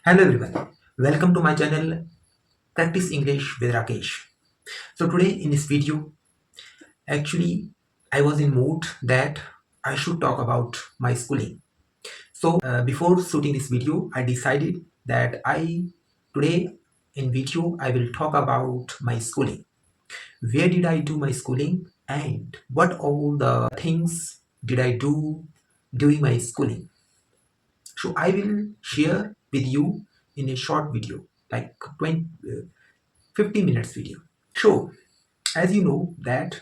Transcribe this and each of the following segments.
Hello everyone, welcome to my channel Practice English with Rakesh. So today in this video, actually I was in mood that I should talk about my schooling. So before shooting this video, I decided that I today in video I will talk about my schooling. Where did I do my schooling and what all the things did I do during my schooling? So I will share with you in a short video, like 50 minutes video. So as you know that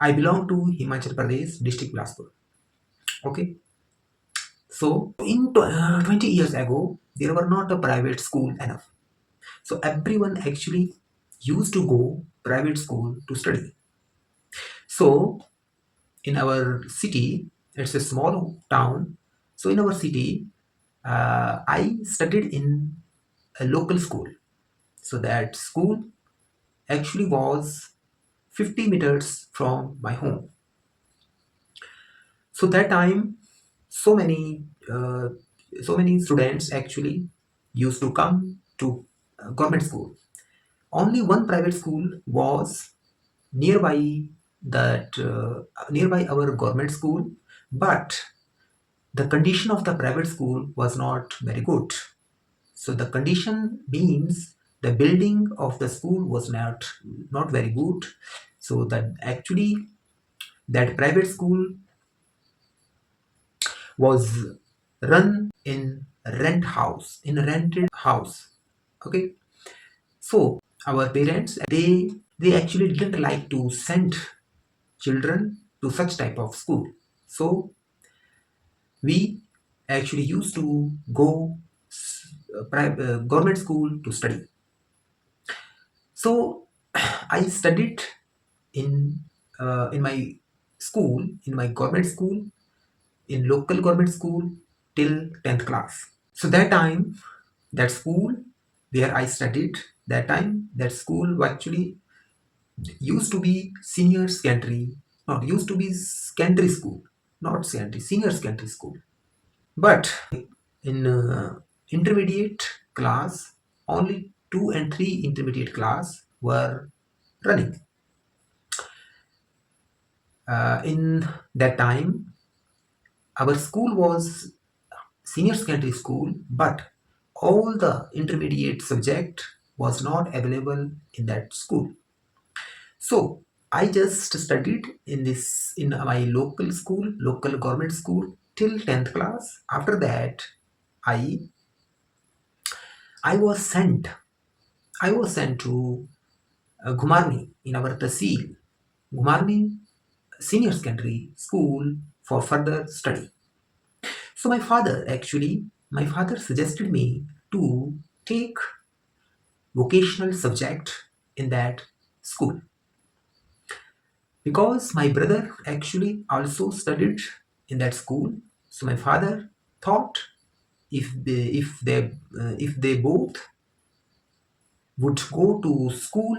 I belong to Himachal Pradesh district Bilaspur. Okay. So in 20 years ago, there were not a private school enough. So everyone actually used to go private school to study. So in our city, it's a small town. So in our city, I studied in a local school. So that school actually was 50 meters from my home. So that time, so many uh, so many students actually used to come to government school. Only one private school was nearby that nearby our government school, but the condition of the private school was not very good. So the condition means the building of the school was not very good. So that actually that private school was run in a rented house. Okay. So our parents, they actually didn't like to send children to such type of school. So we actually used to go government school to study. So I studied in in my in my government school, in local government school till 10th class. So that time, that school where I studied, that time, that school actually used to be senior secondary, not used to be secondary school, not secondary, senior secondary school. But in intermediate class, only 2 and 3 intermediate class were running. In that time, our school was senior secondary school, but all the intermediate subject was not available in that school. So I just studied in my local school, local government school till 10th class. After that, I I was sent I was sent to Gumarni in our Tahsil, Gumarni Senior Secondary School for further study. So my father suggested me to take vocational subject in that school because my brother actually also studied in that school. So my father thought if they both would go to school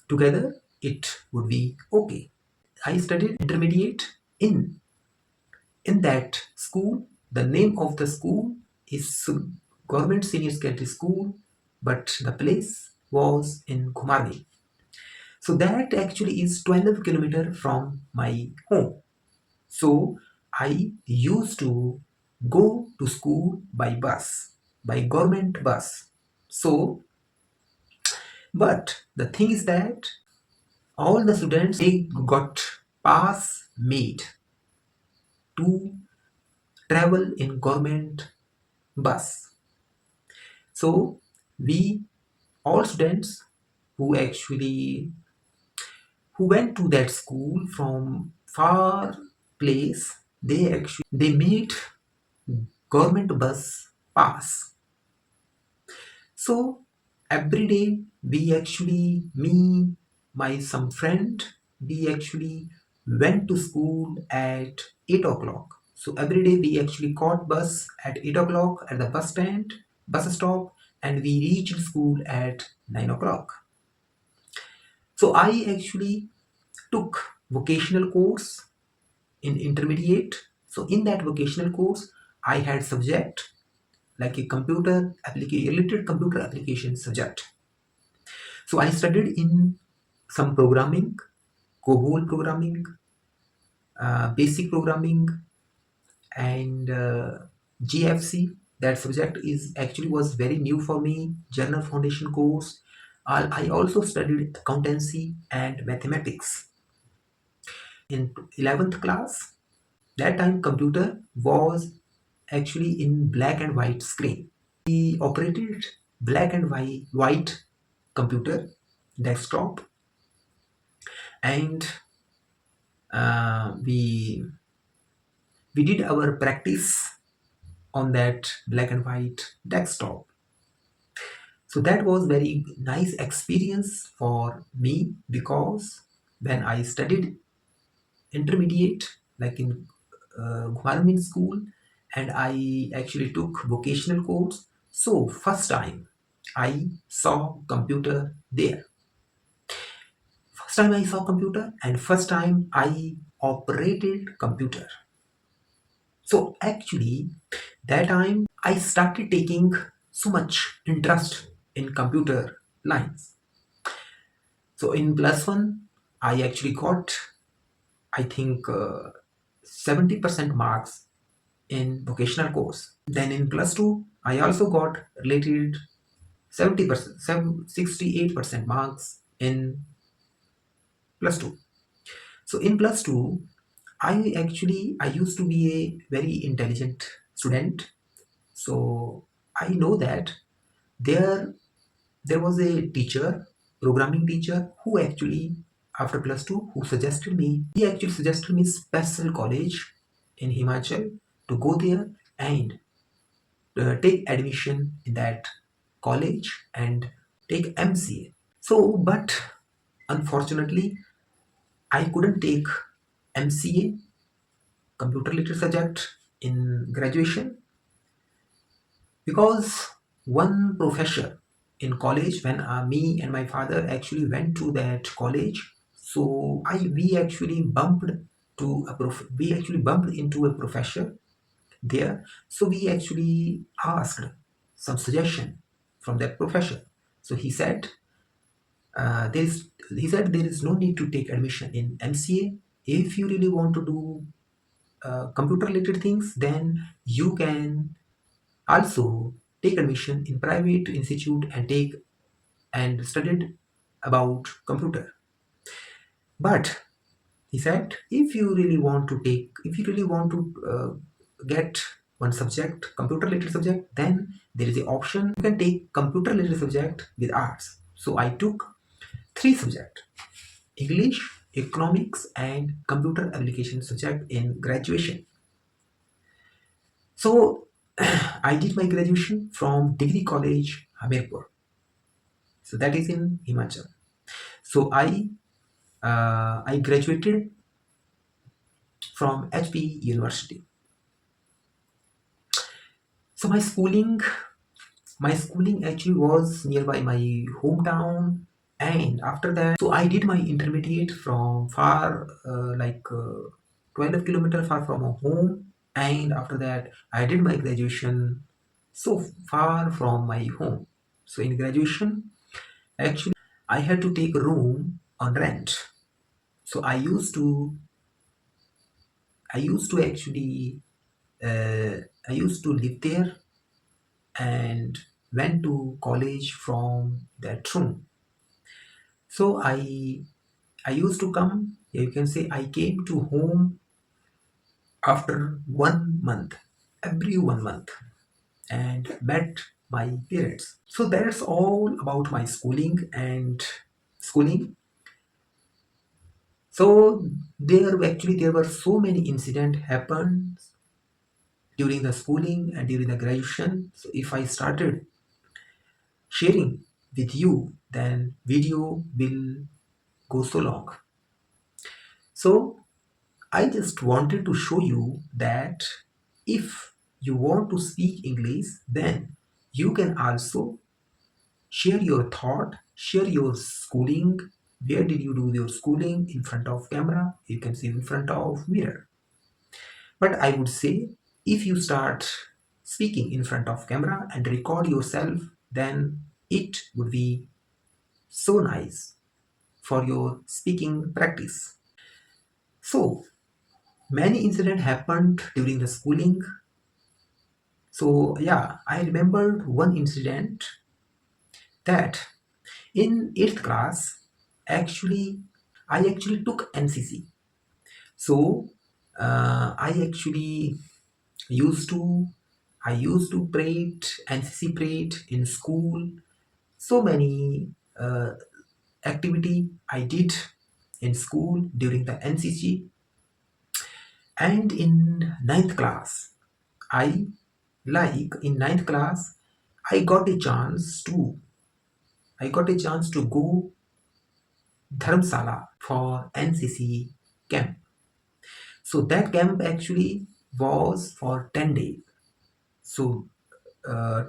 together, it would be okay. I studied intermediate in that school. The name of the school is Government Senior Secondary School, but the place was in Kumarbi. So that actually is 12 kilometer from my home. So I used to go to school by bus, by government bus. So, but the thing is that all the students they got pass made to travel in government bus. So we all students who actually who went to that school from far place, they made government bus pass. So every day we actually, me, my some friend, we actually went to school at 8 o'clock. So every day we actually caught bus at 8 o'clock at the bus stop, and we reached school at 9 o'clock. So I actually took vocational course in intermediate. So in that vocational course, I had subject like a computer application, related computer application subject. So I studied in some programming, COBOL programming, basic programming, and GFC. That subject is actually was very new for me. General Foundation course. I also studied accountancy and mathematics in 11th class. That time computer was actually in black and white screen. We operated black and white computer desktop, and we did our practice on that black and white desktop. So that was very nice experience for me, because when I studied intermediate, like in Guharmin school, and I actually took vocational course. So first time I saw computer there. First time I saw computer, and first time I operated computer. So actually, that time I started taking so much interest in computer lines. So in plus one, I actually got, I think, 70% marks in vocational course. Then in plus two, I also got related 70%, 68% marks in plus two. So in plus two, I used to be a very intelligent student. So I know that there there was a teacher, programming teacher, who actually after plus two who suggested me. He actually suggested me special college in Himachal to go there and take admission in that college and take MCA. So, but unfortunately, I couldn't take MCA, computer related subject, in graduation, because one professor in college, when me and my father actually went to that college, so I we actually bumped we actually bumped into a professor there. So we actually asked some suggestion from that professor. So he said there is no need to take admission in MCA. If you really want to do computer related things, then you can also take admission in private institute and take and studied about computer. But he said, if you really want to get one subject, computer related subject, then there is the option you can take computer related subject with arts. So I took three subject: English, economics, and computer application subject in graduation. So I did my graduation from Degree College, Hamirpur. So that is in Himachal. So I graduated from HP University. So my schooling actually was nearby my hometown, and after that, so I did my intermediate from far, 12 kilometer far from home, and after that, I did my graduation so far from my home. So in graduation, actually, I had to take a room on rent. So I used to actually I used to live there and went to college from that room. So I used to come. You can say I came to home after 1 month, every 1 month, and met my parents. So that's all about my schooling. So there were so many incident happened during the schooling and during the graduation. So if I started sharing with you, then video will go so long. So I just wanted to show you that if you want to speak English, then you can also share your thought, share your schooling. Where did you do your schooling? In front of camera, you can see in front of mirror. But I would say, if you start speaking in front of camera and record yourself, then it would be so nice for your speaking practice. So many incidents happened during the schooling. So yeah, I remembered one incident that in 8th class, actually, I actually took NCC. So I actually used to I used to parade NCC parade in school. So many activity I did in school during the NCC. And in ninth class, I in ninth class, I got a chance to go Dharamsala for NCC camp. So that camp actually was for 10 days. So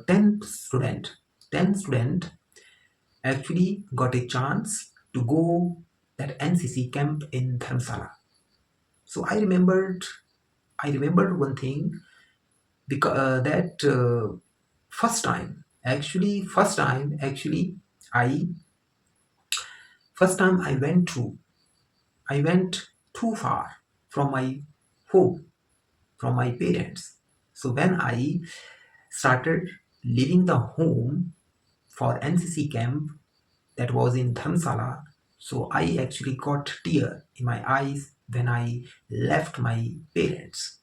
10 student 10 student actually got a chance to go that NCC camp in Dharamsala. So I remembered one thing, because that I first time I went too far from my home, from my parents. So when I started leaving the home for NCC camp that was in Dharamsala, so I actually got tear in my eyes when I left my parents.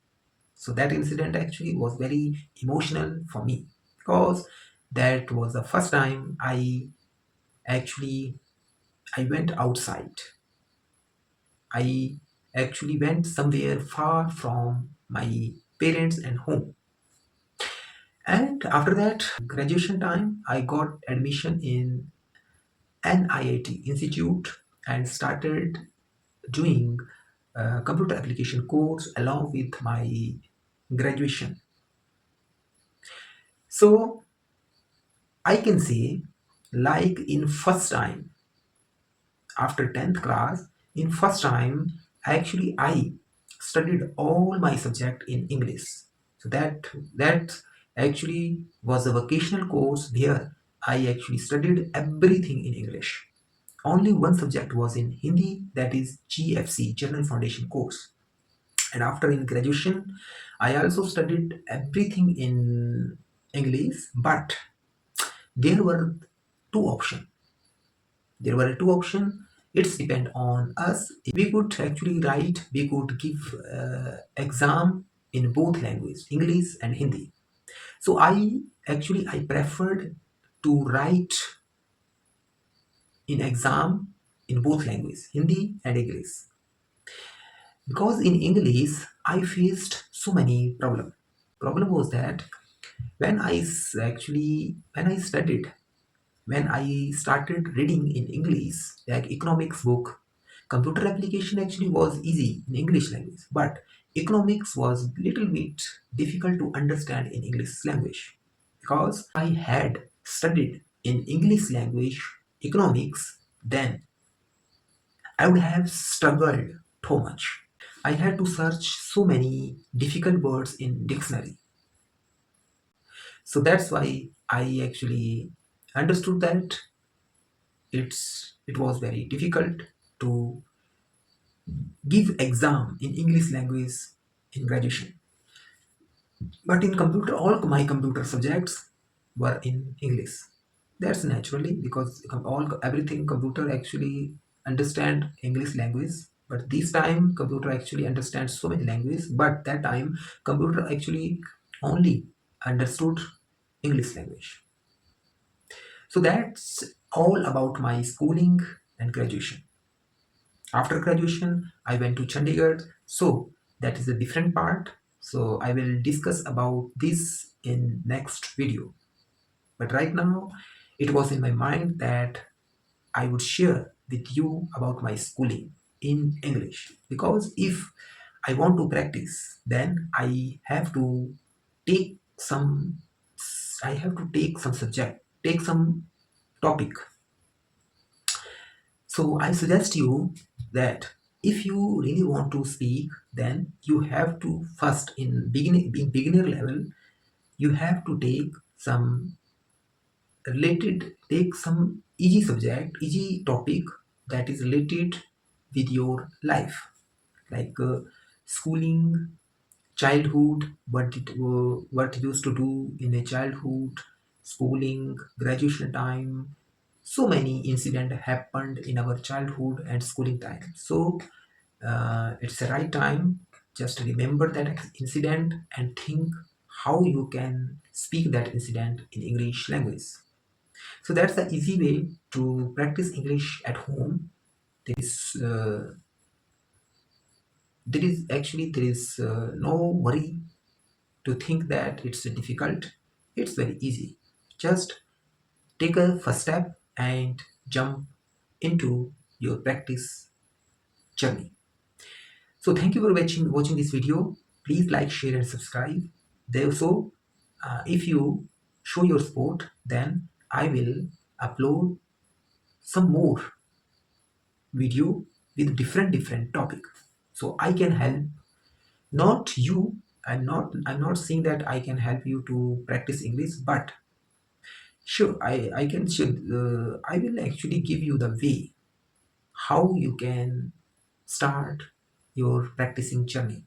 So that incident actually was very emotional for me, because that was the first time actually I went outside. I actually went somewhere far from my parents and home. And after that, graduation time, I got admission in an IIT institute and started doing a computer application course along with my graduation. So I can say, like in first time after 10th class, in first time actually I studied all my subject in English. So that actually was a vocational course where I actually studied everything in English. Only one subject was in Hindi, that is GFC, General Foundation course. And after in graduation, I also studied everything in English, but there were two options. There were two options. It's depend on us. We could actually write, we could give exam in both language, English and Hindi. So I preferred to write in exam in both language, Hindi and English. Because in English, I faced so many problem. Problem was that when I studied, when I started reading in English, like economics book, computer application actually was easy in English language, but economics was little bit difficult to understand in English language, because I had studied in English language economics, then I would have struggled so much. I had to search so many difficult words in dictionary. So that's why I actually understood that it was very difficult to give exam in English language in graduation. But in computer, all my computer subjects were in English. That's naturally because all everything computer actually understand English language. But this time computer actually understands so many languages. But that time computer actually only understood English language. So that's all about my schooling and graduation. After graduation, I went to Chandigarh. So that is a different part. So I will discuss about this in next video. But right now, it was in my mind that I would share with you about my schooling in English. Because if I want to practice, then take some I have to take some subject, take some topic. So I suggest you that if you really want to speak, then you have to first in beginner level, you have to take some easy subject, easy topic that is related with your life, like schooling, childhood, what used to do in a childhood, schooling, graduation time. So many incident happened in our childhood and schooling time. So it's the right time just remember that incident and think how you can speak that incident in English language. So that's the easy way to practice English at home. There is no worry to think that it's difficult. It's very easy. Just take a first step and jump into your practice journey. So thank you for watching this video. Please like, share, and subscribe. Also, if you show your support, then I will upload some more video with different topic, so I can help not you. I'm not saying that I can help you to practice English, but sure, I can should I will actually give you the way how you can start your practicing journey,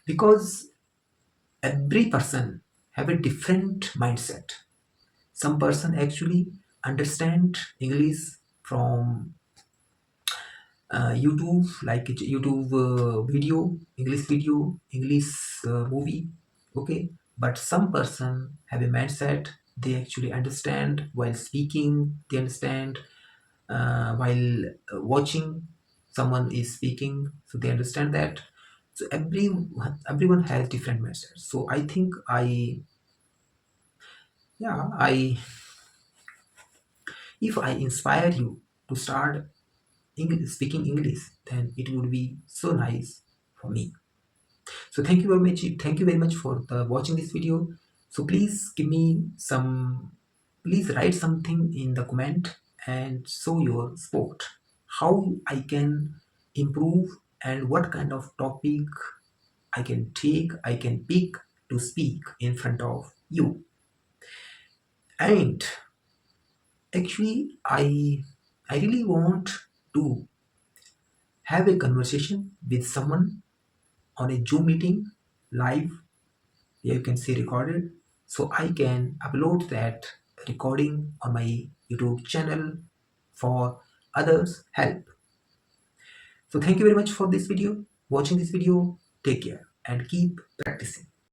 because every person have a different mindset. Some person actually understand English from YouTube, like YouTube video, English video, English movie, okay. But some person have a mindset, they actually understand while speaking, they understand while watching someone is speaking, so they understand that. So everyone has different mindset. So I think I if I inspire you to start English, speaking English, then it would be so nice for me. So thank you very much. Thank you very much for watching this video. So please give me some. Please write something in the comment and show your support. How I can improve and what kind of topic I can take, I can pick to speak in front of you. And actually, I really want to have a conversation with someone on a Zoom meeting live. You can see recorded, so I can upload that recording on my YouTube channel for others help. So thank you very much for this video, watching this video. Take care and keep practicing.